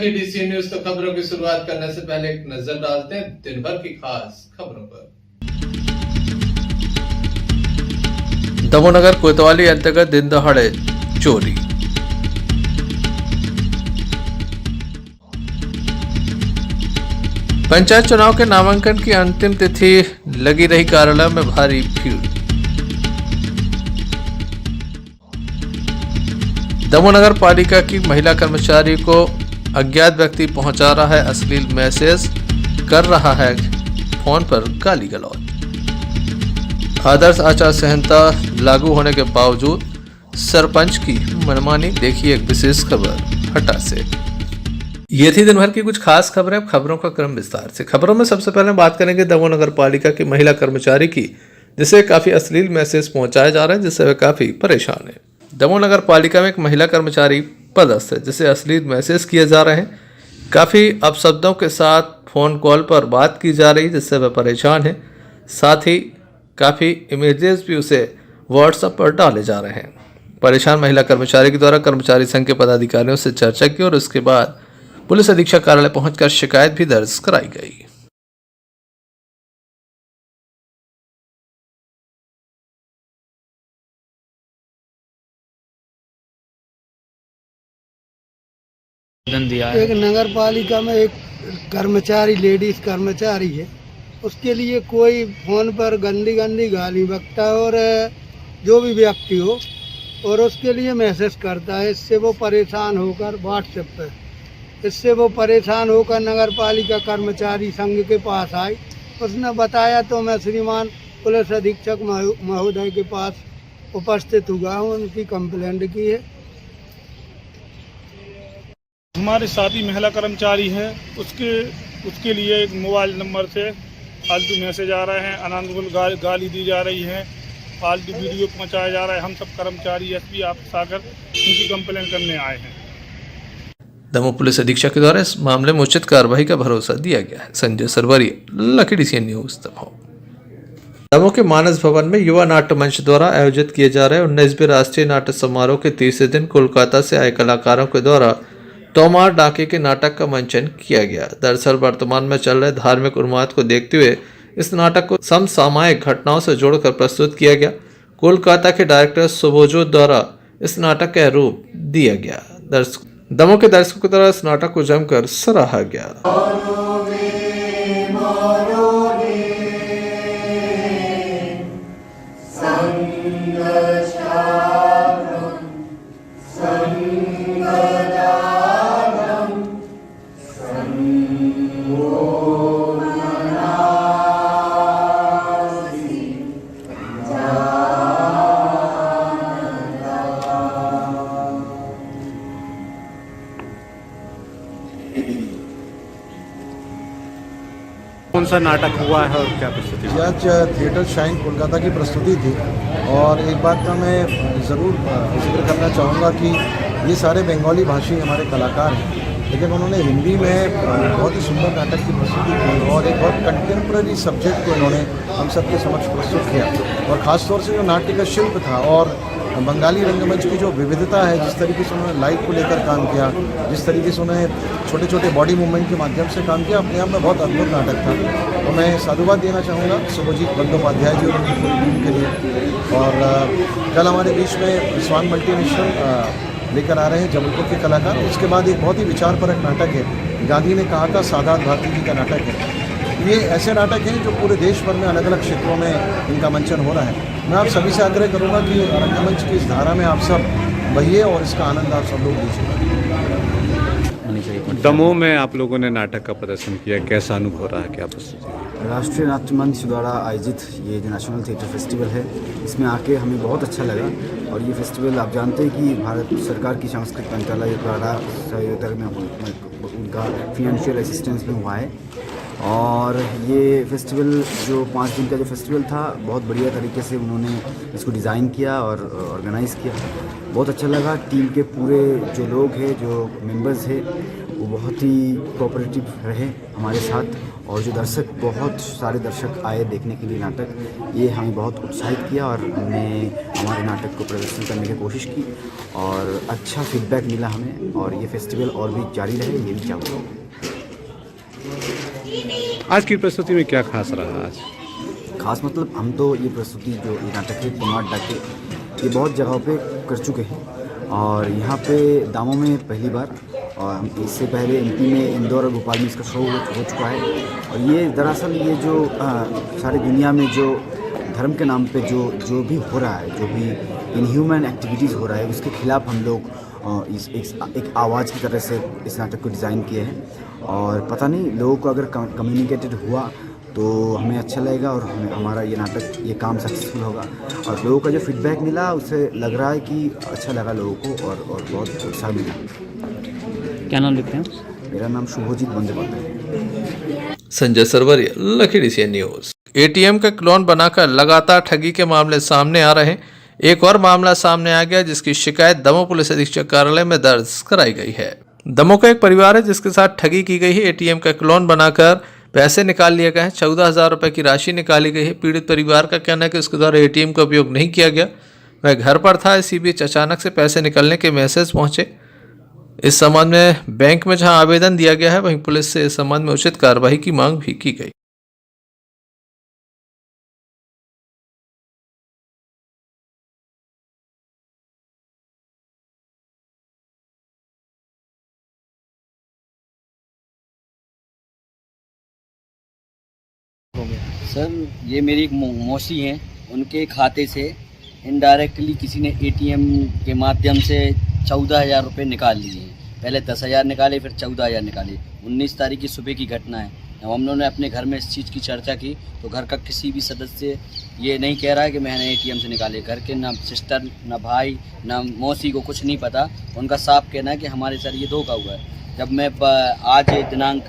Lucky DC news तो खबरों की शुरुआत करने से पहले एक नजर डालते हैं दिन भर की खास खबरों पर। दमोह कोतवाली अंतर्गत दिन दहाड़े चोरी। पंचायत चुनाव के नामांकन की अंतिम तिथि लगी रही, कार्यालय में भारी भीड़। दमोह नगर पालिका की महिला कर्मचारी को अज्ञात व्यक्ति पहुंचा रहा है अश्लील मैसेज, कर रहा है फोन पर गाली गलौज। आदर्श आचार संहिता लागू होने के बावजूद सरपंच की मनमानी, देखिए एक विशेष खबर हटा से। ये थी दिन भर की कुछ खास खबरें। अब खबरों का क्रम विस्तार से। खबरों में सबसे पहले बात करेंगे दमोह नगर पालिका की महिला कर्मचारी की, जिसे काफी अश्लील मैसेज पहुंचाए जा रहे हैं, जिससे वे काफी परेशान है। दमोह नगर पालिका में एक महिला कर्मचारी पदस्थ है, जिसे अश्लील मैसेज किए जा रहे हैं। काफी अपशब्दों के साथ फोन कॉल पर बात की जा रही है, जिससे वह परेशान है। साथ ही काफी इमेजेस भी उसे व्हाट्सएप पर डाले जा रहे हैं। परेशान महिला कर्मचारी के द्वारा कर्मचारी संघ के पदाधिकारियों से चर्चा की और उसके बाद पुलिस अधीक्षक कार्यालय पहुंचकर शिकायत भी दर्ज कराई गई। एक नगर पालिका में एक कर्मचारी, लेडीज कर्मचारी है, उसके लिए कोई फोन पर गंदी गंदी गाली बकता है और जो भी व्यक्ति हो और उसके लिए मैसेज करता है। इससे वो परेशान होकर व्हाट्सएप पर नगर पालिका कर्मचारी संघ के पास आई। उसने बताया तो मैं श्रीमान पुलिस अधीक्षक महोदय के पास उपस्थित हुआ हूँ, उनकी कंप्लेंट की है। हमारे साथी महिला कर्मचारी है, उसके लिए एक मोबाइल नंबर से फालतू मैसेज आ रहे हैं, अनानुकूल गाली दी जा रही है, फालतू वीडियो पहुंचाया जा रहा है। हम सब कर्मचारी एसपी ऑफिस आकर उनकी कंप्लेंट करने आए हैं। दमोह पुलिस अधीक्षक के द्वारा इस मामले में उचित कार्रवाई का भरोसा दिया गया है। Sanjay Sarwaria, lucky DCN news, Damoh. Damoh के मानस भवन में युवा नाट्य मंच द्वारा आयोजित किए जा रहे 19वें राष्ट्रीय नाट्य समारोह के तीसरे दिन कोलकाता से आए कलाकारों के द्वारा तोमार डाके के नाटक का मंचन किया गया। दरअसल वर्तमान में चल रहे धार्मिक उन्माद को देखते हुए इस नाटक को समसामयिक घटनाओं से जोड़कर प्रस्तुत किया गया। कोलकाता के डायरेक्टर सुभोजोत द्वारा इस नाटक का रूप दिया गया। दमोह के दर्शकों की तरह इस नाटक को जमकर सराहा गया। कौन सा नाटक हुआ है और क्या प्रस्तुति? आज थिएटर शाइन कोलकाता की प्रस्तुति थी और एक बात का मैं ज़रूर जिक्र करना चाहूँगा कि ये सारे बंगाली भाषी हमारे कलाकार हैं, लेकिन उन्होंने हिंदी में बहुत ही सुंदर नाटक की प्रस्तुति की और एक बहुत कंटेम्प्रेरी सब्जेक्ट को इन्होंने हम सबके समक्ष प्रस्तुत किया। और ख़ासतौर से जो नाट्य का शिल्प था और बंगाली रंगमंच की जो विविधता है, जिस तरीके से उन्होंने लाइट को लेकर काम किया, जिस तरीके से उन्होंने छोटे छोटे बॉडी मूवमेंट के माध्यम से काम किया, अपने आप में बहुत अद्भुत नाटक था। तो मैं साधुवाद देना चाहूँगा शुभजीत बंदोपाध्याय जी और उनकी पूरी टीम के लिए। और कल हमारे बीच में स्वान मल्टीनेशनल लेकर आ रहे हैं जबलपुर के कलाकार। उसके बाद एक बहुत ही विचारपरक नाटक है, गांधी ने कहा था, सादात भारती जी का नाटक है। ये ऐसे नाटक हैं जो पूरे देश भर में अलग अलग क्षेत्रों में इनका मंचन हो रहा है। मैं आप सभी से आग्रह करूंगा कि रंगमंच की इस धारा में आप सब बहिए और इसका आनंद आप सब लोग लीजिए। दमोह में आप लोगों ने नाटक का प्रदर्शन किया, कैसा अनुभव रहा, क्या प्रस्तुति? राष्ट्रीय नाट्य मंच द्वारा आयोजित ये जो नेशनल थिएटर फेस्टिवल है, इसमें आके हमें बहुत अच्छा लगा। और ये फेस्टिवल आप जानते हैं कि भारत सरकार की सांस्कृतिक मंत्रालय द्वारा सहयोग में उनका फिनेंशियल असिस्टेंस में हुआ है। और ये फेस्टिवल जो 5 दिन का जो फेस्टिवल था, बहुत बढ़िया तरीके से उन्होंने इसको डिज़ाइन किया और ऑर्गेनाइज़ किया। बहुत अच्छा लगा। टीम के पूरे जो लोग हैं, जो मेंबर्स हैं, वो बहुत ही कोऑपरेटिव रहे हमारे साथ, और जो दर्शक, बहुत सारे दर्शक आए देखने के लिए नाटक, ये हमें बहुत उत्साहित किया और हमने हमारे नाटक को प्रदर्शन करने की कोशिश की और अच्छा फीडबैक मिला हमें, और ये फेस्टिवल और भी जारी रहे, ये भी चाहूँगा। आज की प्रस्तुति में क्या खास रहा आज? खास मतलब हम तो ये प्रस्तुति जो ये नाटक है कुमार डाके, ये बहुत जगहों पे कर चुके हैं और यहाँ पे दामों में पहली बार, और इससे पहले एमपी में इंदौर और भोपाल में इसका शो हो चुका है। और ये दरअसल ये जो सारी दुनिया में जो धर्म के नाम पे जो भी हो रहा है, जो भी इनह्यूमन एक्टिविटीज़ हो रहा है, उसके खिलाफ हम लोग एक आवाज़ की तरह से इस नाटक को डिज़ाइन किए हैं। और पता नहीं लोगों को अगर कम्युनिकेटेड हुआ तो हमें अच्छा लगेगा और हमारा ये नाटक, ये काम सक्सेसफुल होगा। और लोगों का जो फीडबैक मिला उससे लग रहा है कि अच्छा लगा लोगों को और बहुत उत्साह मिला। क्या नाम लिखते हैं? मेरा नाम शुभजीत बंदोपाध्याय। संजय सरवरिया, लखीडी सी न्यूज। एटीएम का क्लोन बनाकर लगातार ठगी के मामले सामने आ रहे हैं। एक और मामला सामने आ गया जिसकी शिकायत दमोह पुलिस अधीक्षक कार्यालय में दर्ज कराई गई है। दमोह का एक परिवार है जिसके साथ ठगी की गई है। एटीएम का क्लोन बनाकर पैसे निकाल लिए गए हैं। 14,000 रुपए की राशि निकाली गई है। पीड़ित परिवार का कहना है कि उसके द्वारा एटीएम का उपयोग नहीं किया गया, वह घर पर था। इसी बीच अचानक से पैसे निकलने के मैसेज पहुंचे। इस संबंध में बैंक में जहां आवेदन दिया गया है, वहीं पुलिस से इस संबंध में उचित कार्रवाई की मांग भी की गई। सर, ये मेरी एक मौसी हैं, उनके खाते से इनडायरेक्टली किसी ने एटीएम के माध्यम से 14,000 रुपये निकाल लिए हैं। पहले 10,000 निकाले, फिर 14,000 निकाले। 19 तारीख की सुबह की घटना है। जब हम लोगों ने अपने घर में इस चीज़ की चर्चा की तो घर का किसी भी सदस्य ये नहीं कह रहा है कि मैंने एटीएम से निकाले। घर के ना सिस्टर, ना भाई, ना मौसी को कुछ नहीं पता। उनका साफ कहना है कि हमारे सर ये धोखा हुआ है। जब मैं आज दिनांक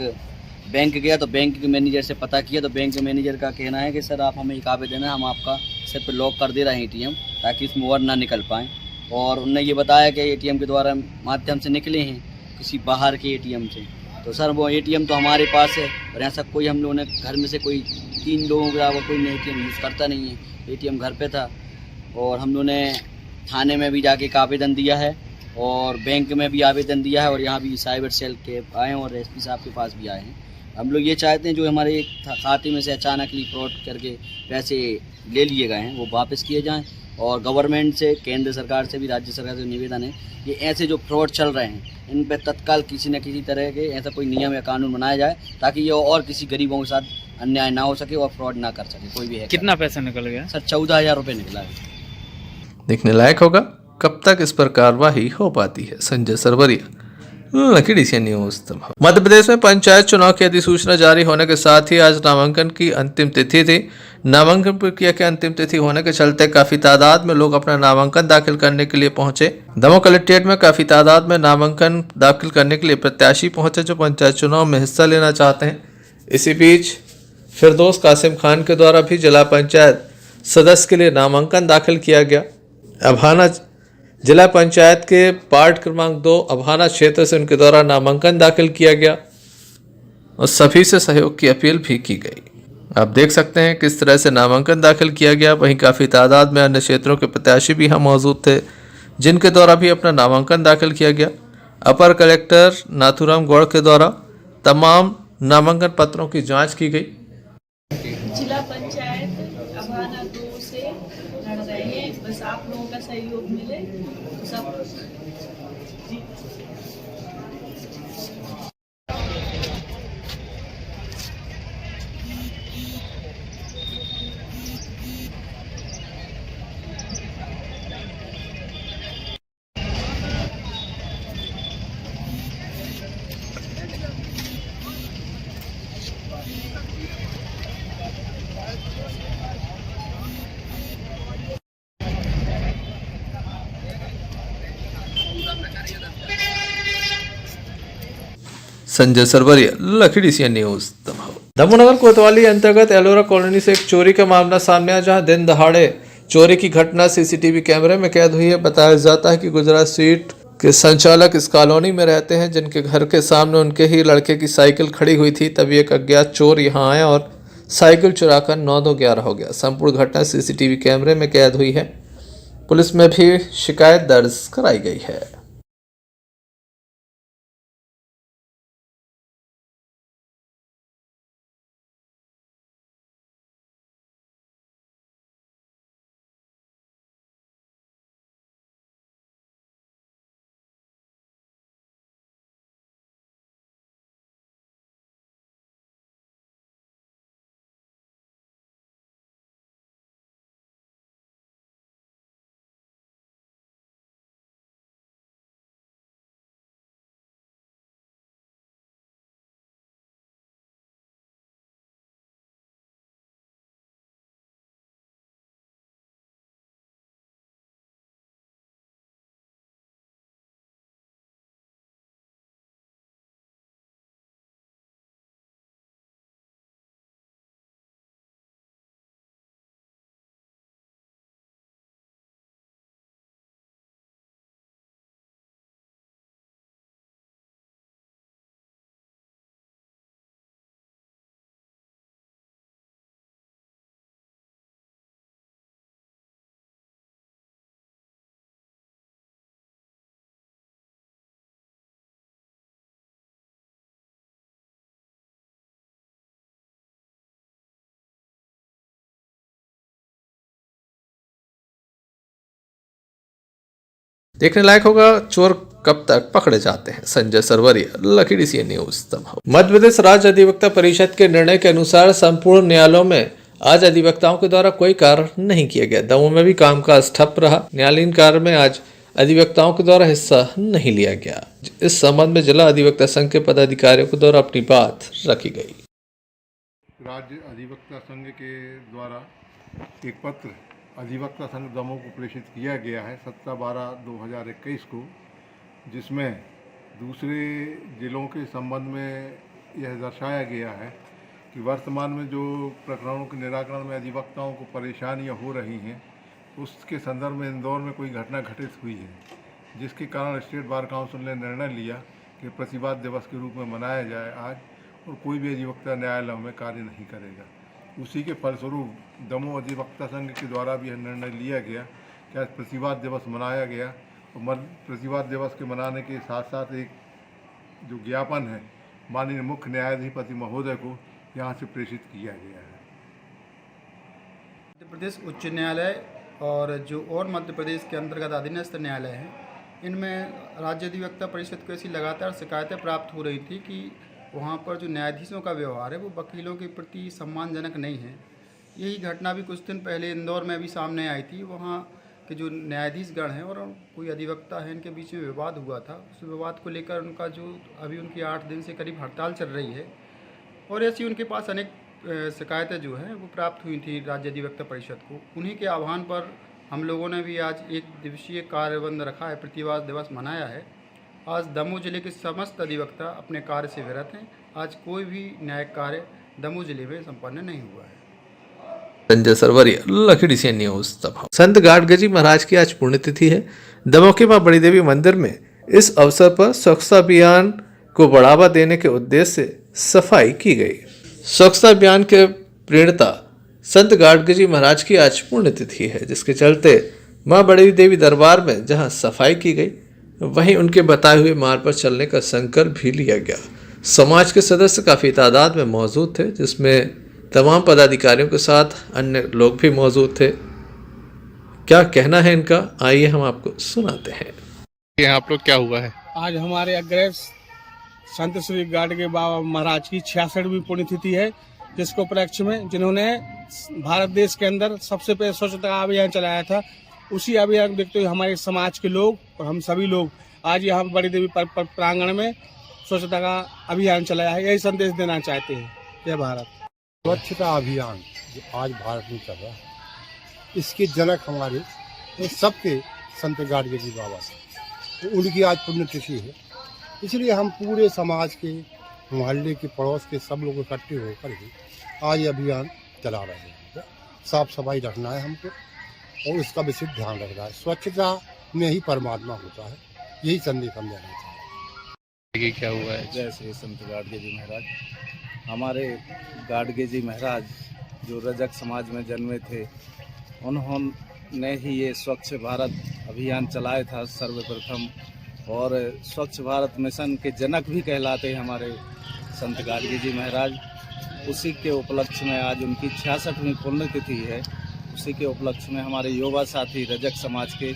बैंक गया तो बैंक के मैनेजर से पता किया तो बैंक के मैनेजर का कहना है कि सर आप हमें एक आवेदन है, हम आपका सिर्फ लॉक कर दे रहे हैं एटीएम, ताकि इसमें और ना निकल पाएँ। और उनने ये बताया कि एटीएम के द्वारा माध्यम से निकले हैं किसी बाहर के एटीएम से। तो सर वो एटीएम तो हमारे पास है और ऐसा कोई हम लोगों ने घर में से कोई 3 लोगों के अलावा कोई एटीएम यूज़ करता नहीं है। एटीएम घर पे था और हम लोगों ने थाने में भी जाके एक आवेदन दिया है और बैंक में भी आवेदन दिया है और यहाँ भी साइबर सेल के आए हैं और एसपी साहब के पास भी आए हैं। हम लोग ये चाहते हैं जो हमारे खाते में से अचानकली फ्रॉड करके पैसे ले लिए गए हैं वो वापस किए जाएं। और गवर्नमेंट से, केंद्र सरकार से भी, राज्य सरकार से निवेदन है कि ऐसे जो फ्रॉड चल रहे हैं इन पर तत्काल किसी न किसी तरह के ऐसा कोई नियम या कानून बनाया जाए ताकि ये और किसी गरीबों के साथ अन्याय ना हो सके और फ्रॉड ना कर सके कोई भी है। कितना पैसा निकल गया सर? 14,000 रुपये निकला है। देखने लायक होगा कब तक इस पर कार्रवाई हो पाती है। संजय सरवरिया, लखीडी सी न्यूज। मध्य प्रदेश में पंचायत चुनाव की अधिसूचना जारी होने के साथ ही आज नामांकन की अंतिम तिथि थी। नामांकन प्रक्रिया की अंतिम तिथि होने के चलते काफी तादाद में लोग अपना नामांकन दाखिल करने के लिए पहुंचे। दमोह कलेक्ट्रेट में काफी तादाद में नामांकन दाखिल करने के लिए प्रत्याशी पहुंचे जो पंचायत चुनाव में हिस्सा लेना चाहते हैं। इसी बीच फिरदौस कासिम खान के द्वारा भी जिला पंचायत सदस्य के लिए नामांकन दाखिल किया गया। अभाना जिला पंचायत के वार्ड क्रमांक 2 अभाना क्षेत्र से उनके द्वारा नामांकन दाखिल किया गया और सभी से सहयोग की अपील भी की गई। आप देख सकते हैं किस तरह से नामांकन दाखिल किया गया। वहीं काफ़ी तादाद में अन्य क्षेत्रों के प्रत्याशी भी यहाँ मौजूद थे जिनके द्वारा भी अपना नामांकन दाखिल किया गया। अपर कलेक्टर नाथुराम गौड़ के द्वारा तमाम नामांकन पत्रों की जाँच की गई। जिला पंचायत अभाना 2 से लड़ रहे हैं, बस आप लोगों का सहयोग मिले तो सब संजय सरवरिया, लखीडी सी न्यूज। दमोह नगर कोतवाली अंतर्गत एलोरा कॉलोनी से एक चोरी का मामला सामने आया जहां दिन दहाड़े चोरी की घटना सीसीटीवी कैमरे में कैद हुई है। बताया जाता है कि गुजरात स्वीट के संचालक इस कॉलोनी में रहते हैं, जिनके घर के सामने उनके ही लड़के की साइकिल खड़ी हुई थी। तभी एक अज्ञात चोर यहां आया और साइकिल चुराकर 9-2-11 हो गया। संपूर्ण घटना सीसीटीवी कैमरे में कैद हुई है। पुलिस में भी शिकायत दर्ज कराई गई है। देखने लायक होगा चोर कब तक पकड़े जाते हैं। Sanjay Sarwaria, lucky DCN news Damoh. Madhya Pradesh राज्य अधिवक्ता परिषद के निर्णय के अनुसार संपूर्ण न्यायालयों में आज अधिवक्ताओं के द्वारा कोई कार्य नहीं किया गया। दमोह में भी कामकाज ठप रहा। न्यायालयीन कार्य में आज अधिवक्ताओं के द्वारा हिस्सा नहीं लिया गया। इस संबंध में जिला अधिवक्ता संघ के पदाधिकारियों के द्वारा अपनी बात रखी गई। राज्य अधिवक्ता संघ के द्वारा एक पत्र अधिवक्ता संघ दमोह को प्रेषित किया गया है 17/12/2021 को, जिसमें दूसरे जिलों के संबंध में यह दर्शाया गया है कि वर्तमान में जो प्रकरणों के निराकरण में अधिवक्ताओं को परेशानियां हो रही हैं, उसके संदर्भ में इंदौर में कोई घटना घटित हुई है, जिसके कारण स्टेट बार काउंसिल ने निर्णय लिया कि प्रतिवाद दिवस के रूप में मनाया जाए आज, और कोई भी अधिवक्ता न्यायालय में कार्य नहीं करेगा। उसी के फलस्वरूप दमोह अधिवक्ता संघ के द्वारा भी यह निर्णय लिया गया कि आज प्रतिवाद दिवस मनाया गया, और प्रतिवाद दिवस के मनाने के साथ साथ एक जो ज्ञापन है माननीय मुख्य न्यायाधिपति महोदय को यहाँ से प्रेषित किया गया है। मध्य प्रदेश उच्च न्यायालय और जो और मध्य प्रदेश के अंतर्गत अधीनस्थ न्यायालय हैं, इनमें राज्य अधिवक्ता परिषद को ऐसी लगातार शिकायतें प्राप्त हो रही थी कि वहाँ पर जो न्यायाधीशों का व्यवहार है वो वकीलों के प्रति सम्मानजनक नहीं है। यही घटना भी कुछ दिन पहले इंदौर में भी सामने आई थी। वहाँ के जो न्यायाधीशगण हैं और कोई अधिवक्ता है, इनके बीच में विवाद हुआ था। उस विवाद को लेकर उनका जो अभी उनकी 8 दिन से करीब हड़ताल चल रही है, और ऐसी उनके पास अनेक शिकायतें जो हैं वो प्राप्त हुई थी राज्य अधिवक्ता परिषद को। उन्हीं के आह्वान पर हम लोगों ने भी आज 1 दिवसीय कार्यबंद रखा है, प्रतिवाद दिवस मनाया है। आज दमोह जिले के समस्त अधिवक्ता अपने कार्य से विरत हैं। आज कोई भी न्यायिक कार्य दमोह जिले में संपन्न नहीं हुआ है। Sanjay Sarwaria, lucky DCN news Damoh. Sant Gadgeji महाराज की आज पुण्यतिथि है। दमोह के मां बड़ी देवी मंदिर में इस अवसर पर स्वच्छता अभियान को बढ़ावा देने के उद्देश्य से सफाई की गई। स्वच्छता अभियान के प्रेरणा संत गाडगेजी महाराज की आज पुण्यतिथि है, जिसके चलते मां बड़ी देवी दरबार में जहां सफाई की गई, वहीं उनके बताए हुए मार्ग पर चलने का संकल्प भी लिया गया। समाज के सदस्य काफ़ी तादाद में मौजूद थे, जिसमें तमाम पदाधिकारियों के साथ अन्य लोग भी मौजूद थे। क्या कहना है इनका, आइए हम आपको सुनाते हैं। यहाँ आप लोग क्या हुआ है? आज हमारे अग्रज संत श्री गाडगे बाबा महाराज की 66वीं पुण्यतिथि है, जिसको उपलक्ष्य में जिन्होंने भारत देश के अंदर सबसे पहले स्वच्छता अभियान चलाया था, उसी अभियान देखते हुए हमारे समाज के लोग और हम सभी लोग आज यहाँ बड़ी देवी प्रांगण में स्वच्छता का अभियान चलाया है। यही संदेश देना चाहते हैं। जय भारत। स्वच्छता अभियान जो आज भारत में चल रहा है, इसके जनक हमारे सबके संत गाडगेजी बाबा हैं, तो उनकी आज पुण्यतिथि है। इसलिए हम पूरे समाज के, मोहल्ले के, पड़ोस के सब लोग इकट्ठे होकर ही आज ये अभियान चला रहे हैं। साफ सफाई रखना है हमको और उसका विशेष ध्यान रखना है। स्वच्छता में ही परमात्मा होता है, यही संदेश हम देना चाहते हैं। क्या हुआ है? जय श्री संत गाडगे जी महाराज। हमारे गाडगे जी महाराज जो रजक समाज में जन्मे थे, उन्होंने ही ये स्वच्छ भारत अभियान चलाया था सर्वप्रथम, और स्वच्छ भारत मिशन के जनक भी कहलाते हैं हमारे संत गाडगे जी महाराज। उसी के उपलक्ष्य में आज उनकी 66वीं पुण्यतिथि है। उसी के उपलक्ष्य में हमारे युवा साथी रजक समाज के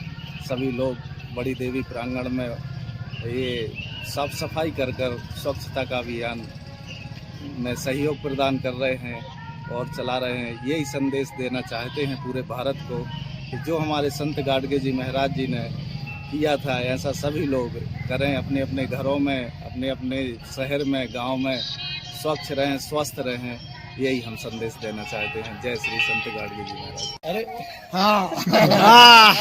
सभी लोग बड़ी देवी प्रांगण में ये साफ सफाई कर स्वच्छता का अभियान में सहयोग प्रदान कर रहे हैं और चला रहे हैं। यही संदेश देना चाहते हैं पूरे भारत को कि जो हमारे संत गाडगे जी महाराज जी ने किया था, ऐसा सभी लोग करें। अपने अपने घरों में, अपने अपने शहर में, गांव में स्वच्छ रहें, स्वस्थ रहें। यही हम संदेश देना चाहते हैं। जय श्री संत गाडगे जी महाराज। अरे हाँ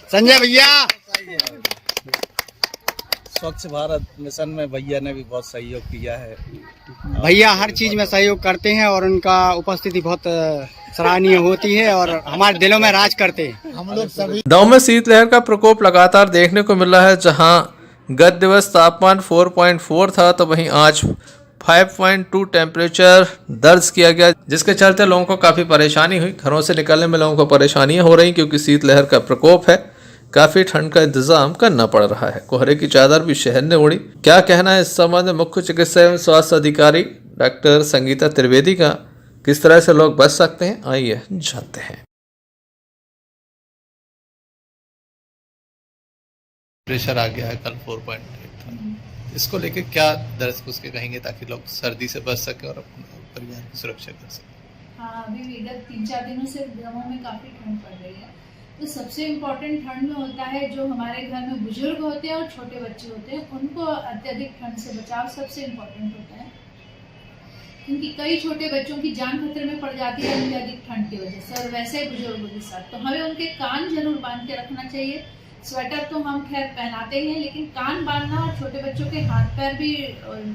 संजय भैया, स्वच्छ भारत मिशन में भैया ने भी बहुत सहयोग किया है। भैया हर चीज में सहयोग करते हैं और उनका उपस्थिति बहुत सराहनीय होती है और हमारे दिलों में राज करते हैं। हम लोग सभी गांव में शीतलहर का प्रकोप लगातार देखने को मिल रहा है। जहां गत दिवस तापमान 4.4 था, तो वहीं आज 5.2 टेम्परेचर दर्ज किया गया, जिसके चलते लोगों को काफ़ी परेशानी हुई। घरों से निकलने में लोगों को परेशानियां हो रही क्योंकि शीतलहर का प्रकोप है। काफ़ी ठंड का इंतजाम करना पड़ रहा है। कोहरे की चादर भी शहर ने ओढ़ी। क्या कहना है इस संबंध में मुख्य चिकित्सा एवं स्वास्थ्य अधिकारी डॉक्टर संगीता त्रिवेदी का? किस तरह से लोग बच सकते हैं, आइए जानते हैं। प्रेशर आ गया है, कल 4.8 था। इसको लेके क्या दर्ज उसके कहेंगे ताकि लोग सर्दी से बच सके और अपने परिवार की सुरक्षा कर सके? हाँ, अभी विगत 3-4 दिनों से गाँव में काफ़ी ठंड पड़ रही है। तो सबसे इम्पोर्टेंट ठंड में होता है जो हमारे घर में बुजुर्ग होते हैं और छोटे बच्चे होते हैं, उनको अत्यधिक ठंड से बचाव सबसे इम्पोर्टेंट होता है, क्योंकि कई छोटे बच्चों की जान खतरे में पड़ जाती है अत्यधिक ठंड की वजह से, और वैसे ही बुजुर्गों के साथ। तो हमें उनके कान जरूर बांध के रखना चाहिए। स्वेटर तो हम खैर पहनाते ही हैं, लेकिन कान बांधना और छोटे बच्चों के हाथ पैर भी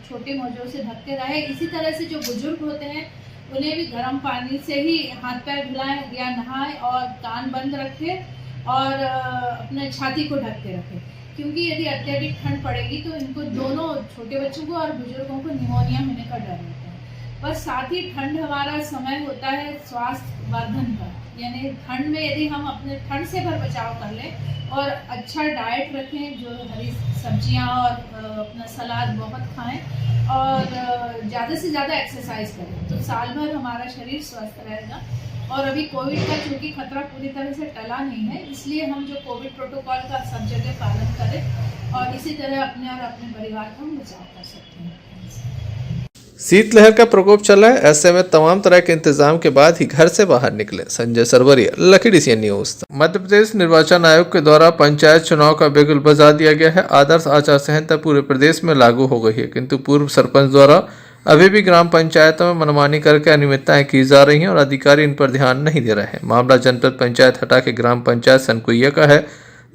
छोटे मोजों से ढक के रहे। इसी तरह से जो बुजुर्ग होते हैं उन्हें भी गर्म पानी से ही हाथ पैर धुलाएं या नहाएं और कान बंद रखें और अपने छाती को ढक के रखें, क्योंकि यदि अत्यधिक ठंड पड़ेगी तो इनको दोनों छोटे बच्चों को और बुजुर्गों को निमोनिया होने का डर रहता है। पर साथ ही ठंड हमारा समय होता है स्वास्थ्य वर्धन का, यानी ठंड में यदि हम अपने ठंड से भर बचाव कर लें और अच्छा डाइट रखें, जो हरी सब्जियां और अपना सलाद बहुत खाएं और ज़्यादा से ज़्यादा एक्सरसाइज करें, तो साल भर हमारा शरीर स्वस्थ रहेगा। और अभी कोविड का चूँकि खतरा पूरी तरह से टला नहीं है, इसलिए हम जो कोविड प्रोटोकॉल का सब जगह पालन करें और इसी तरह अपने और अपने परिवार का हम बचाव कर सकते हैं। शीतलहर का प्रकोप चल रहा है, ऐसे में तमाम तरह के इंतजाम के बाद ही घर से बाहर निकले। संजय सरवरिया, लकी सी न्यूज। मध्य प्रदेश निर्वाचन आयोग के द्वारा पंचायत चुनाव का बिगुल बजा दिया गया है। आदर्श आचार संहिता पूरे प्रदेश में लागू हो गई है, किंतु पूर्व सरपंच द्वारा अभी भी ग्राम पंचायतों में मनमानी करके अनियमितताएं की जा रही हैं और अधिकारी इन पर ध्यान नहीं दे रहे हैं। मामला जनपद पंचायत हटा के ग्राम पंचायत सनकुइया का है,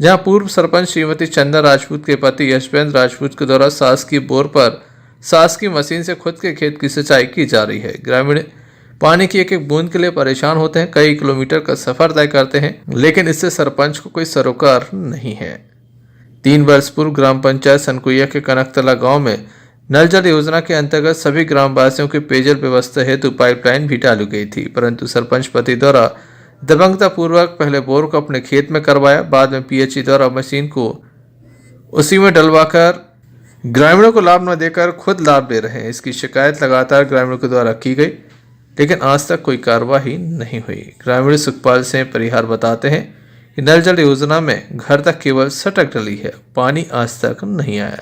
जहां पूर्व सरपंच श्रीमती चंदा राजपूत के पति यशवेंद्र राजपूत के द्वारा शासकीय बोर पर शासकीय मशीन से खुद के खेत की सिंचाई की जा रही है। ग्रामीण पानी की एक एक बूंद के लिए परेशान होते हैं, कई किलोमीटर का सफर तय करते हैं, लेकिन इससे सरपंच को कोई सरोकार नहीं है। 3 वर्ष पूर्व ग्राम पंचायत सनकुइया के कनकतला गांव में नल जल योजना के अंतर्गत सभी ग्रामवासियों की पेयजल व्यवस्था हेतु पाइपलाइन भी डाली गई थी, परंतु सरपंच पति द्वारा दबंगता पूर्वक पहले बोर को अपने खेत में करवाया, बाद में पीएचई द्वारा मशीन को उसी में डलवाकर ग्रामीणों को लाभ न देकर खुद लाभ ले रहे हैं। इसकी शिकायत लगातार ग्रामीणों के द्वारा की गई, लेकिन आज तक कोई कार्रवाई नहीं हुई। ग्रामीण सुखपाल सिंह परिहार बताते हैं कि नल जल योजना में घर तक केवल सटक डली है, पानी आज तक नहीं आया।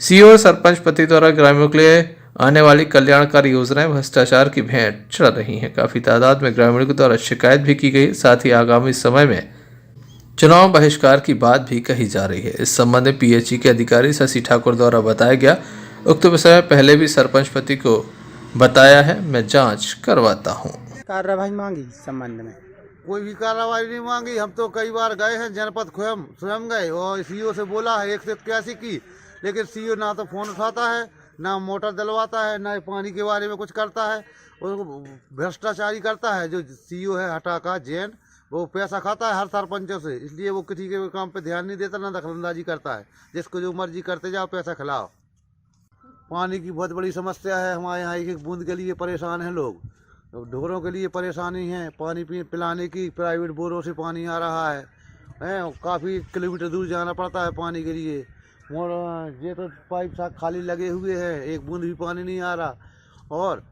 सीओ और सरपंच पति द्वारा ग्रामीणों के लिए आने वाली कल्याणकारी योजनाएं भ्रष्टाचार की भेंट चढ़ रही हैं। काफी तादाद में ग्रामीणों के द्वारा शिकायत भी की गई, साथ ही आगामी समय में चुनाव बहिष्कार की बात भी कही जा रही है। इस संबंध में पीएचई के अधिकारी शशि ठाकुर द्वारा बताया गया, उक्त विषय में पहले भी सरपंच पति को बताया है, मैं जांच करवाता हूं। कार्रवाई मांगी संबंध में कोई भी कार्रवाई नहीं मांगी। हम तो कई बार गए हैं, जनपद स्वयं गए और सीओ से बोला है 181 की, लेकिन सीओ ना तो फोन उठाता है, ना मोटर डलवाता है, ना पानी के बारे में कुछ करता है। और भ्रष्टाचारी करता है जो सीओ है हटा का जैन, वो पैसा खाता है हर सरपंचों से, इसलिए वो किसी के काम पे ध्यान नहीं देता, ना दखलंदाजी करता है। जिसको जो मर्जी करते जाओ, पैसा खिलाओ। पानी की बहुत बड़ी समस्या है हमारे यहाँ, एक एक बूंद के लिए परेशान हैं लोग। ढोरों के लिए परेशानी है, पानी पिलाने की प्राइवेट बोरों से पानी आ रहा है, काफ़ी किलोमीटर दूर जाना पड़ता है पानी के लिए। और ये तो पाइप साथ खाली लगे हुए हैं, एक बूंद भी पानी नहीं आ रहा। और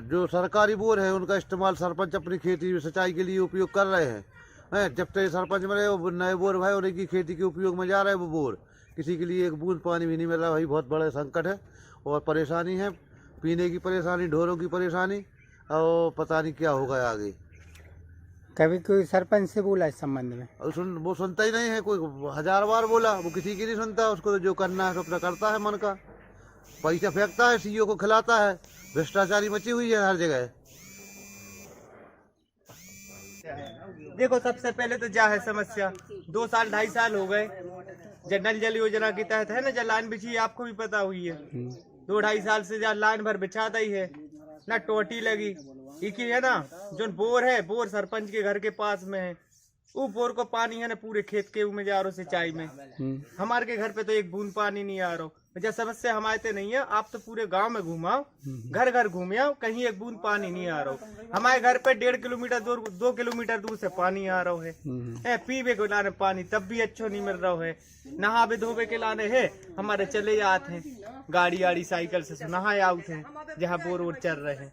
जो सरकारी बोर है उनका इस्तेमाल सरपंच अपनी खेती सिंचाई के लिए उपयोग कर रहे हैं। जब तक सरपंच बने वो नए बोर भाई उनकी खेती के उपयोग में जा रहे हैं वो बोर, किसी के लिए एक बूंद पानी भी नहीं मिल रहा। भाई बहुत बड़ा संकट है और परेशानी है, पीने की परेशानी, ढोरों की परेशानी, और पता नहीं क्या होगा आगे। कभी कोई सरपंच से बोला इस संबंध में? वो सुनता ही नहीं है, कोई 1000 बार बोला, वो किसी की नहीं सुनता। उसको तो जो करना है अपना करता है, मन का पैसा फेंकता है, सीईओ को खिलाता है। भ्रष्टाचारी मची हुई है हर जगह। देखो, सबसे पहले तो क्या है समस्या, 2 साल 2.5 साल हो गए जल जल योजना के तहत है ना, जल लाइन बिछी है, आपको भी पता हुई है। 2-2.5 साल से जल लाइन भर बिछाता ही है ना, टोटी लगी। एक ही है ना, जो बोर है, बोर सरपंच के घर के पास में है, वो बोर को पानी है ना पूरे खेत के में जा रहा सिंचाई में। हमारे के घर पे तो एक बूंद पानी नहीं आ रहा। जब समस्या हमारे नहीं है, आप तो पूरे गांव में घुमाओ, घर घर घूमे आओ, कहीं एक बूंद पानी नहीं आ रहा। हमारे घर पे 1.5 किलोमीटर दूर, 2 किलोमीटर दूर से पानी आ रहा है। पीवे को लाने पानी तब भी अच्छा नहीं मिल रहा है। नहावे धोवे के लाने है, हमारे चले जाते हैं गाड़ी आड़ी साइकिल से नहाए आउट है, जहाँ बोर वोर चल रहे हैं।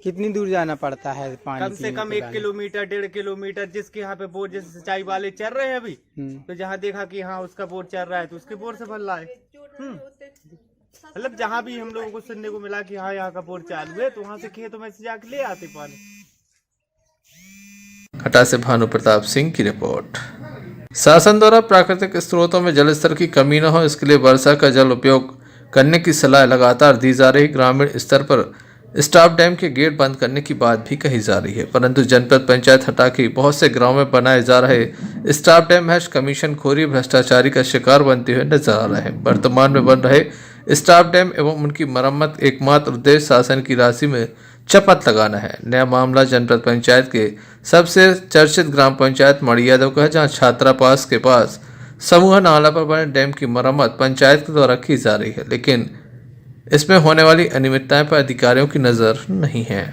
कितनी दूर जाना पड़ता है पानी? कम से कम 1 किलोमीटर 1.5 किलोमीटर। जिसके यहाँ पे बोर जैसे सिंचाई वाले चल रहे हैं अभी, तो जहाँ देखा कि हाँ उसका बोर चल रहा है तो उसके बोर से भर रहा है। मतलब जहाँ भी हम लोगों को सुनने को मिला कि हाँ यहाँ का बोर चालू है, तो वहाँ से खेतों में से जाके ले आते पानी। हटा से भानु प्रताप सिंह की रिपोर्ट। शासन द्वारा प्राकृतिक स्रोतों में जल स्तर की कमी न हो, इसके लिए वर्षा का जल उपयोग करने की सलाह लगातार दी जा रही। ग्रामीण स्तर पर स्टाफ डैम के गेट बंद करने की बात भी कही जा रही है, परंतु जनपद पंचायत हटा के बहुत से गांवों में बनाए जा रहे स्टाफ डैम महज कमीशन खोरी भ्रष्टाचारी का शिकार बनते हुए नजर आ रहे हैं। वर्तमान में बन रहे स्टाफ डैम एवं उनकी मरम्मत एकमात्र उद्देश्य शासन की राशि में चपत लगाना है। नया मामला जनपद पंचायत के सबसे चर्चित ग्राम पंचायत मड़ी यादव का है, जहाँ छात्रावास के पास समूह नाला पर बने डैम की मरम्मत पंचायत के द्वारा की जा रही है, लेकिन इसमें होने वाली अनियमितताएं पर अधिकारियों की नजर नहीं है।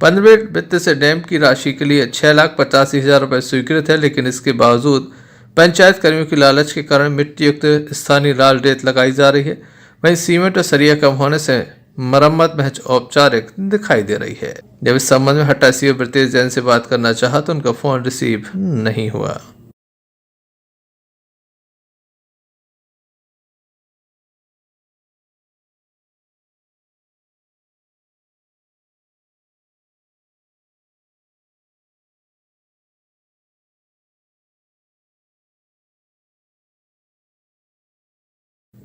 15 वित्त से डैम की राशि के लिए 6,85,000 रुपये स्वीकृत है, लेकिन इसके बावजूद पंचायत कर्मियों की लालच के कारण मिट्टी युक्त स्थानीय लाल रेत लगाई जा रही है। वहीं सीमेंट और सरिया कम होने से मरम्मत महज औपचारिक दिखाई दे रही है। जब इस संबंध में हट्टा सीओ ब्रितेश जैन से बात करना चाहा तो उनका फोन रिसीव नहीं हुआ।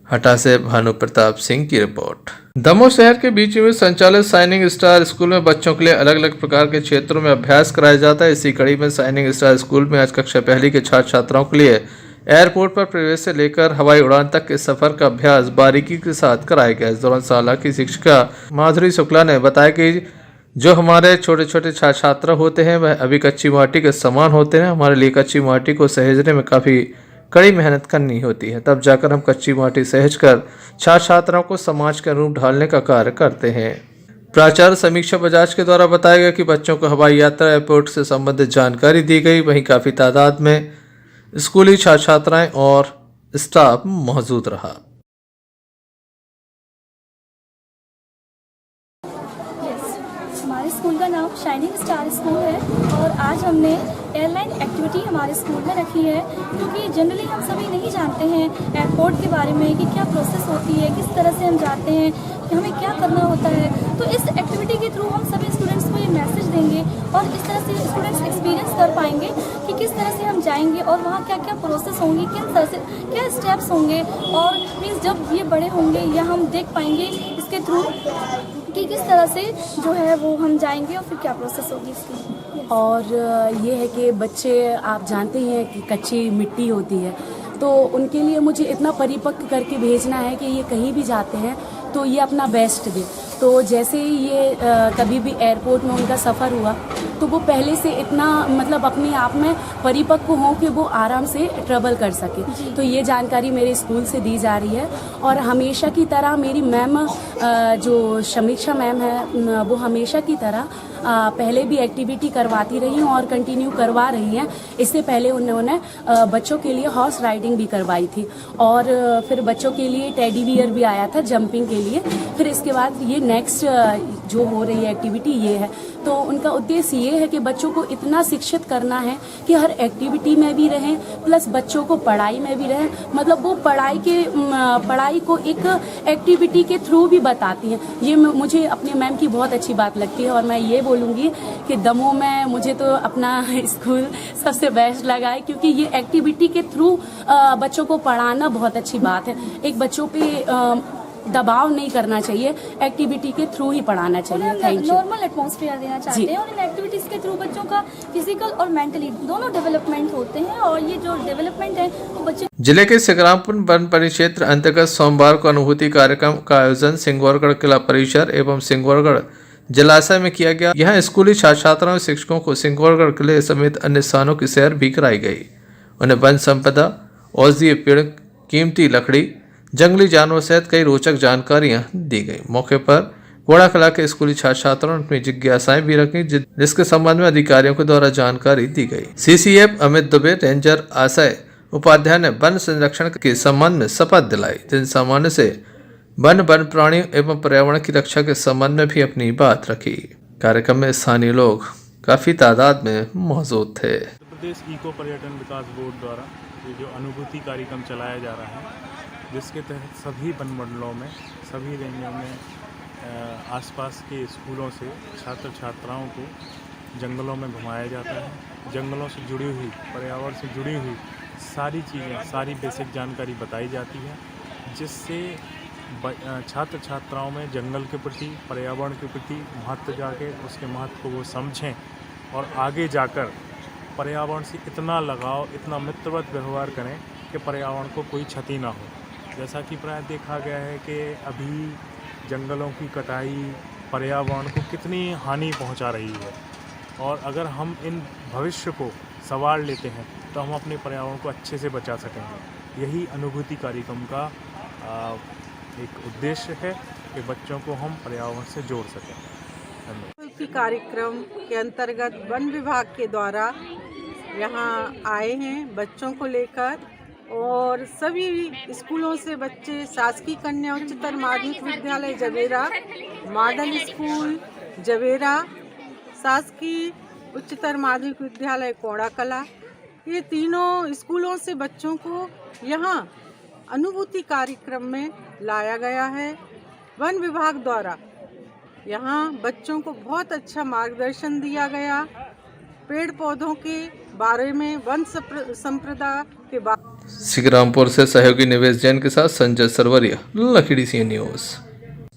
हटा से भानु प्रताप सिंह की रिपोर्ट। दमोह शहर के बीच में संचालित शाइनिंग स्टार स्कूल में बच्चों के लिए अलग अलग प्रकार के क्षेत्रों में अभ्यास कराया जाता है। इसी कड़ी में शाइनिंग स्टार स्कूल में आज कक्षा 1 के छात्र छात्राओं के लिए एयरपोर्ट पर प्रवेश से लेकर हवाई उड़ान तक के सफर का अभ्यास बारीकी के साथ कराया गया। इस दौरान शाला की शिक्षिका माधुरी शुक्ला ने बताया कि जो हमारे छोटे छोटे छात्र छात्रा होते हैं वह अभी कच्ची माटी के समान होते हैं। हमारे लिए कच्ची माटी को सहेजने में काफ़ी कड़ी मेहनत करनी होती है, तब जाकर हम कच्ची माटी सहेज कर छात्र छात्राओं को समाज के रूप ढालने का कार्य करते हैं। प्राचार्य समीक्षा बजाज के द्वारा बताया गया कि बच्चों को हवाई यात्रा एयरपोर्ट से संबंधित जानकारी दी गई। वहीं काफ़ी तादाद में स्कूली छात्र छात्राएं और स्टाफ मौजूद रहा। हमारे स्कूल का नाम शाइनिंग स्टार स्कूल है और आज हमने एयरलाइन एक्टिविटी हमारे स्कूल में रखी है, क्योंकि जनरली हम सभी नहीं जानते हैं एयरपोर्ट के बारे में कि क्या प्रोसेस होती है, किस तरह से हम जाते हैं, कि हमें क्या करना होता है। तो इस एक्टिविटी के थ्रू हम सभी स्टूडेंट्स को ये मैसेज देंगे और इस तरह से स्टूडेंट्स एक्सपीरियंस कर पाएंगे कि किस तरह से हम जाएंगे और वहाँ क्या क्या प्रोसेस होंगे, किस तरह से क्या स्टेप्स होंगे, और मीन्स जब ये बड़े होंगे या हम देख पाएंगे इसके थ्रू कि किस तरह से जो है वो हम जाएंगे और फिर क्या प्रोसेस होगी इसकी। और ये है कि बच्चे आप जानते हैं कि कच्ची मिट्टी होती है, तो उनके लिए मुझे इतना परिपक्व करके भेजना है कि ये कहीं भी जाते हैं तो ये अपना बेस्ट दे। तो जैसे ही ये कभी भी एयरपोर्ट में उनका सफ़र हुआ तो वो पहले से इतना मतलब अपने आप में परिपक्व हों कि वो आराम से ट्रेवल कर सके। तो ये जानकारी मेरे स्कूल से दी जा रही है। और हमेशा की तरह मेरी मैम जो समीक्षा मैम है वो हमेशा की तरह पहले भी एक्टिविटी करवाती रही हैं और कंटिन्यू करवा रही हैं। इससे पहले उन्होंने बच्चों के लिए हॉर्स राइडिंग भी करवाई थी और फिर बच्चों के लिए टेडी बियर भी आया था जंपिंग के लिए। फिर इसके बाद ये नेक्स्ट जो हो रही है एक्टिविटी ये है। तो उनका उद्देश्य ये है कि बच्चों को इतना शिक्षित करना है कि हर एक्टिविटी में भी रहें, प्लस बच्चों को पढ़ाई में भी रहें। मतलब वो पढ़ाई को एक एक्टिविटी के थ्रू भी बताती हैं। ये मुझे अपने मैम की बहुत अच्छी बात लगती है। और मैं ये बोलूँगी कि दमोह में मुझे तो अपना स्कूल सबसे बेस्ट लगा है, क्योंकि ये एक्टिविटी के थ्रू बच्चों को पढ़ाना बहुत अच्छी बात है। एक बच्चों पे दबाव नहीं करना चाहिए, एक्टिविटी के थ्रू ही पढ़ाना चाहिए। Thank you. नॉर्मल एटमॉस्फेयर देना चाहते हैं और इन एक्टिविटीज के थ्रू बच्चों का फिजिकल और मेंटली दोनों डेवलपमेंट होते हैं। और ये जो डेवलपमेंट है वो बच्चे जिले के सिकरामपुर वन परिक्षेत्र अंतर्गत सोमवार को अनुभूति कार्यक्रम का आयोजन सिंगौरगढ़ किला परिसर एवं सिंगौरगढ़ जलाशय में किया गया। यहाँ स्कूली छात्र छात्राओं और शिक्षकों को सिंगौरगढ़ किले समेत अन्य स्थानों की सैर भी कराई गई। उन्हें वन संपदा, औषधीय पेड़, कीमती लकड़ी, जंगली जानवर सहित कई रोचक जानकारियां दी गई। मौके पर घोड़ा कला के स्कूली छात्र छात्राओं ने अपनी जिज्ञासाएं भी रखी, जिसके संबंध में अधिकारियों के द्वारा जानकारी दी गई। सीसीएफ अमित दुबे, रेंजर आशय उपाध्याय ने वन संरक्षण के संबंध में शपथ दिलाई, जिन सामान्य से वन प्राणियों एवं पर्यावरण की रक्षा के संबंध में भी अपनी बात रखी। कार्यक्रम में स्थानीय लोग काफी तादाद में मौजूद थे। प्रदेश इको पर्यटन विकास बोर्ड द्वारा ये जो अनुभूति कार्यक्रम चलाया जा रहा है, जिसके तहत सभी वन मंडलों में, सभी रेंजों में आसपास के स्कूलों से छात्र छात्राओं को जंगलों में घुमाया जाता है। जंगलों से जुड़ी हुई, पर्यावरण से जुड़ी हुई सारी चीज़ें, सारी बेसिक जानकारी बताई जाती है, जिससे छात्र छात्राओं में जंगल के प्रति, पर्यावरण के प्रति महत्व जाके उसके महत्व को वो समझें और आगे जाकर पर्यावरण से इतना लगाव, इतना मित्रवत व्यवहार करें कि पर्यावरण को कोई क्षति ना हो। जैसा कि प्राय देखा गया है कि अभी जंगलों की कटाई पर्यावरण को कितनी हानि पहुंचा रही है, और अगर हम इन भविष्य को संवार लेते हैं तो हम अपने पर्यावरण को अच्छे से बचा सकेंगे। यही अनुभूति कार्यक्रम का एक उद्देश्य है कि बच्चों को हम पर्यावरण से जोड़ सकें। अनुभूति कार्यक्रम के अंतर्गत वन विभाग के द्वारा यहाँ आए हैं बच्चों को लेकर, और सभी स्कूलों से बच्चे शासकीय कन्या उच्चतर माध्यमिक विद्यालय जवेरा, मॉडल स्कूल जवेरा, शासकीय उच्चतर माध्यमिक विद्यालय कोड़ा कला, ये तीनों स्कूलों से बच्चों को यहाँ अनुभूति कार्यक्रम में लाया गया है। वन विभाग द्वारा यहाँ बच्चों को बहुत अच्छा मार्गदर्शन दिया गया, पेड़ पौधों के बारे में, वन संपदा के बारे। सिकरामपुर से सहयोगी निवेश जैन के साथ संजय सरवरिया, लखीडी सी न्यूज।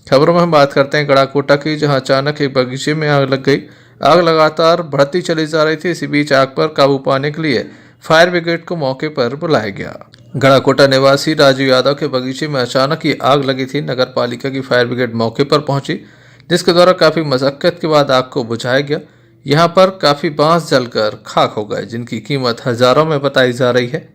खबरों में हम बात करते हैं गड़ाकोटा की, जहां अचानक एक बगीचे में आग लग गई। आग लगातार बढ़ती चली जा रही थी। इसी बीच आग पर काबू पाने के लिए फायर ब्रिगेड को मौके पर बुलाया गया। गड़ाकोटा निवासी राजू यादव के बगीचे में अचानक ही आग लगी थी। नगर पालिका की फायर ब्रिगेड मौके पर पहुंची, जिसके द्वारा काफी मशक्कत के बाद आग को बुझाया गया। यहाँ पर काफी बांस जलकर खाक हो गए, जिनकी कीमत हजारों में बताई जा रही है।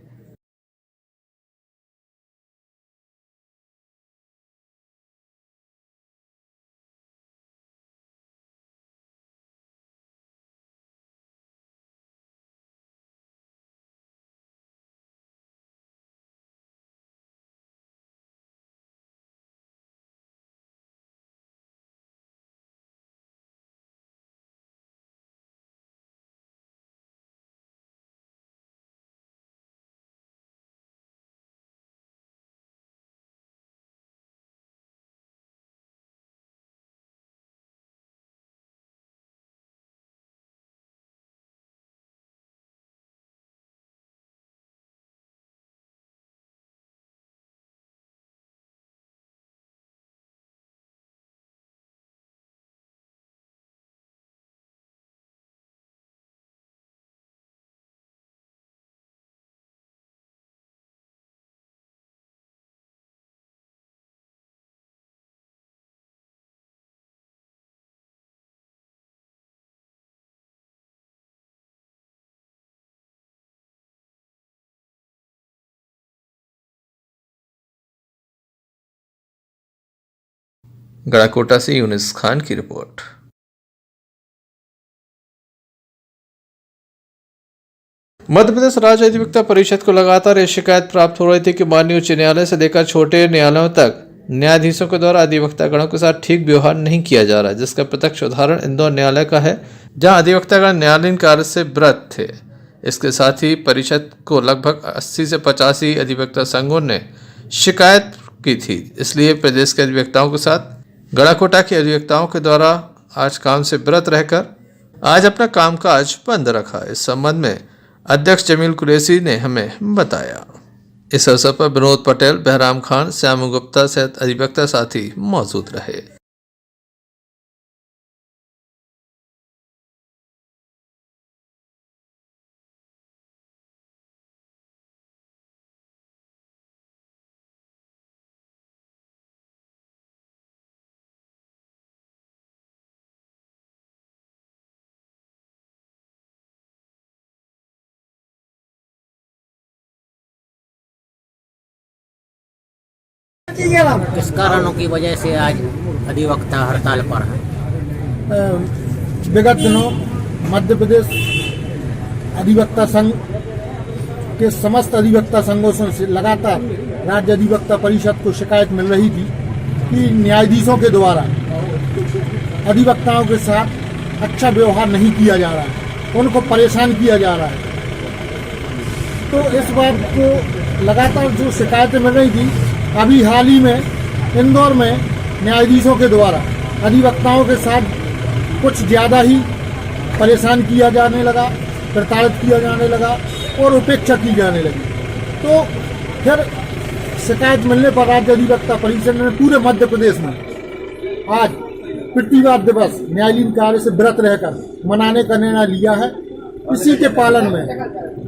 गड़ाकोटा से यूनिस खान की रिपोर्ट। मध्य प्रदेश राज्य अधिवक्ता परिषद को लगातार ये शिकायत प्राप्त हो रही थी कि माननीय उच्च न्यायालय से लेकर छोटे न्यायालयों तक न्यायाधीशों के द्वारा अधिवक्तागणों के साथ ठीक व्यवहार नहीं किया जा रहा है, जिसका प्रत्यक्ष उदाहरण इंदौर न्यायालय का है, जहां अधिवक्तागण न्यायालयीन कार्य से व्रत थे। इसके साथ ही परिषद को लगभग 80 से 85 अधिवक्ता संघों ने शिकायत की थी। इसलिए प्रदेश के अधिवक्ताओं के साथ गड़ाकोटा के अधिवक्ताओं के द्वारा आज काम से व्रत रहकर आज अपना कामकाज बंद रखा। इस संबंध में अध्यक्ष जमील कुरैशी ने हमें बताया। इस अवसर पर विनोद पटेल, बहराम खान, श्याम गुप्ता सहित अधिवक्ता साथी मौजूद रहे। किस कारणों की वजह से आज अधिवक्ता हड़ताल पर है? विगत दिनों मध्य प्रदेश अधिवक्ता संघ के समस्त अधिवक्ता संघों से लगातार राज्य अधिवक्ता परिषद को शिकायत मिल रही थी कि न्यायाधीशों के द्वारा अधिवक्ताओं के साथ अच्छा व्यवहार नहीं किया जा रहा है, उनको परेशान किया जा रहा है। तो इस बात को लगातार जो शिकायतें मिल रही थी, अभी हाल ही में इंदौर में न्यायाधीशों के द्वारा अधिवक्ताओं के साथ कुछ ज़्यादा ही परेशान किया जाने लगा, प्रताड़ित किया जाने लगा और उपेक्षा की जाने लगी। तो फिर शिकायत मिलने पर राज्य अधिवक्ता परिषद ने पूरे मध्य प्रदेश में आज प्रतिवाद दिवस न्यायालयीन कार्य से व्रत रहकर मनाने का निर्णय लिया है। इसी के पालन में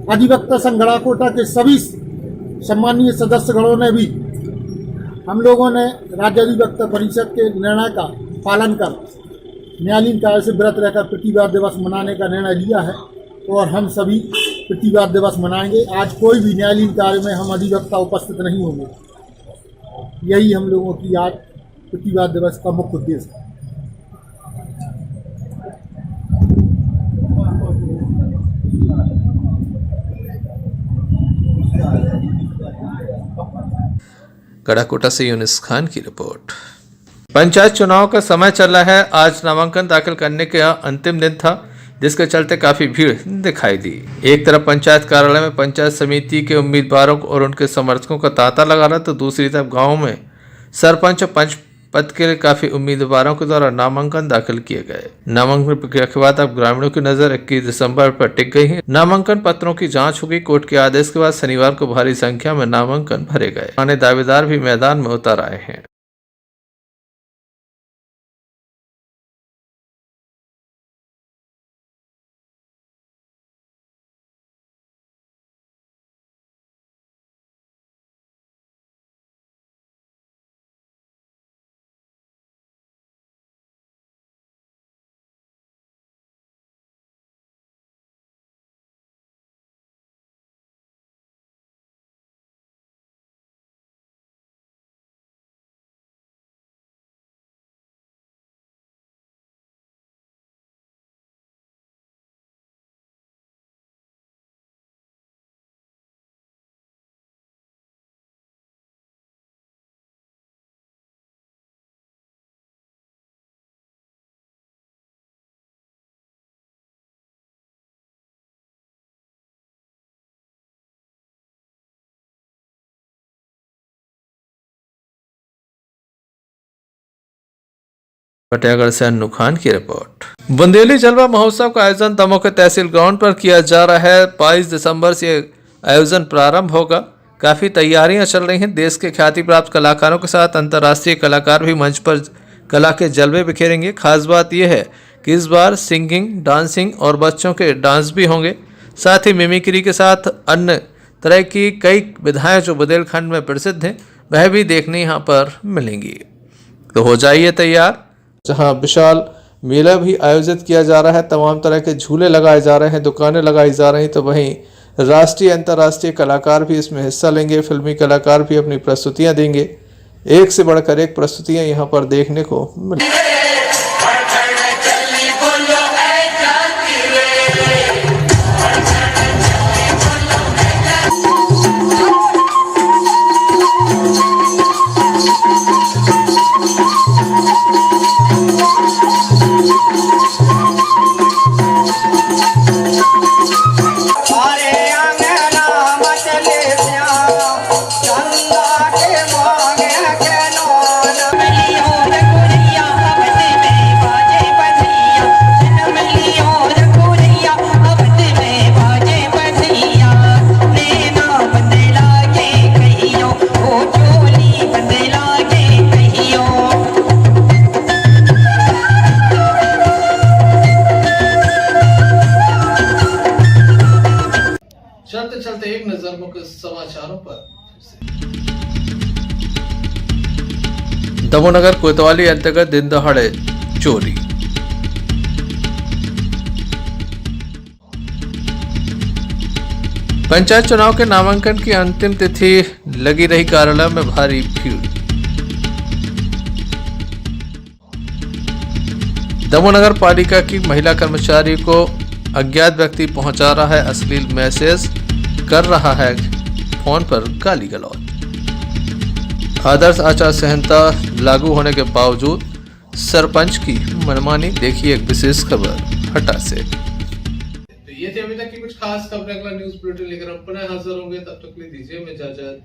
अधिवक्ता संघ गड़ाकोटा के सभी सम्मानीय सदस्यगणों ने भी हम लोगों ने राज्य अधिवक्ता परिषद के निर्णय का पालन कर न्यायालयीन कार्य से व्रत रहकर प्रतिवाद दिवस मनाने का निर्णय लिया है और हम सभी प्रतिवाद दिवस मनाएंगे। आज कोई भी न्यायालयीन कार्य में हम अधिवक्ता उपस्थित नहीं होंगे। यही हम लोगों की आज प्रतिवाद दिवस का मुख्य उद्देश्य है। गड़ाकोटा से यूनिस खान की रिपोर्ट। पंचायत चुनाव का समय चल रहा है। आज नामांकन दाखिल करने का अंतिम दिन था, जिसके चलते काफी भीड़ दिखाई दी। एक तरफ पंचायत कार्यालय में पंचायत समिति के उम्मीदवारों और उनके समर्थकों का तांता लगा रहा, तो दूसरी तरफ गाँव में सरपंच और पंच पद के लिए काफी उम्मीदवारों के द्वारा नामांकन दाखिल किए गए। नामांकन प्रक्रिया के बाद अब ग्रामीणों की नजर 21 दिसंबर पर टिक गई है। नामांकन पत्रों की जांच होगी। कोर्ट के आदेश के बाद शनिवार को भारी संख्या में नामांकन भरे गए। पुराने दावेदार भी मैदान में उतर आए हैं। फतेहगढ़ से अन्नू खान की रिपोर्ट। बुंदेली जलवा महोत्सव का आयोजन दमोह के तहसील ग्राउंड पर किया जा रहा है। 22 दिसंबर से आयोजन प्रारंभ होगा। काफी तैयारियां चल रही हैं। देश के ख्याति प्राप्त कलाकारों के साथ अंतर्राष्ट्रीय कलाकार भी मंच पर कला के जलवे बिखेरेंगे। खास बात यह है कि इस बार सिंगिंग, डांसिंग और बच्चों के डांस भी होंगे। साथ ही मिमिक्री के साथ अन्य तरह की कई विधाएं जो बुंदेलखंड में प्रसिद्ध हैं, वह भी देखने यहाँ पर मिलेंगी। तो हो जाइए तैयार। जहां विशाल मेला भी आयोजित किया जा रहा है। तमाम तरह के झूले लगाए जा रहे हैं, दुकानें लगाई जा रही हैं। तो वहीं राष्ट्रीय अंतर्राष्ट्रीय कलाकार भी इसमें हिस्सा लेंगे। फिल्मी कलाकार भी अपनी प्रस्तुतियां देंगे। एक से बढ़कर एक प्रस्तुतियां यहां पर देखने को मिली। चलते चलते एक नजर मुख्य समाचारों पर। दमोनगर कोतवाली अंतर्गत दिन दहाड़े चोरी। पंचायत चुनाव के नामांकन की अंतिम तिथि लगी रही, कार्यालय में भारी भीड़। दमोनगर पालिका की महिला कर्मचारी को अज्ञात व्यक्ति पहुंचा रहा है अश्लील मैसेज, कर रहा है फोन पर गाली गलौज। आदर्श आचार संहिता लागू होने के बावजूद सरपंच की मनमानी, देखिए एक विशेष खबर हटा से। तो ये थी अभी तक की कुछ खास खबरें। अगला न्यूज बुलेटिन लेकर हम पुनः हाजिर होंगे, तब तक के लिए दीजिए इजाजत।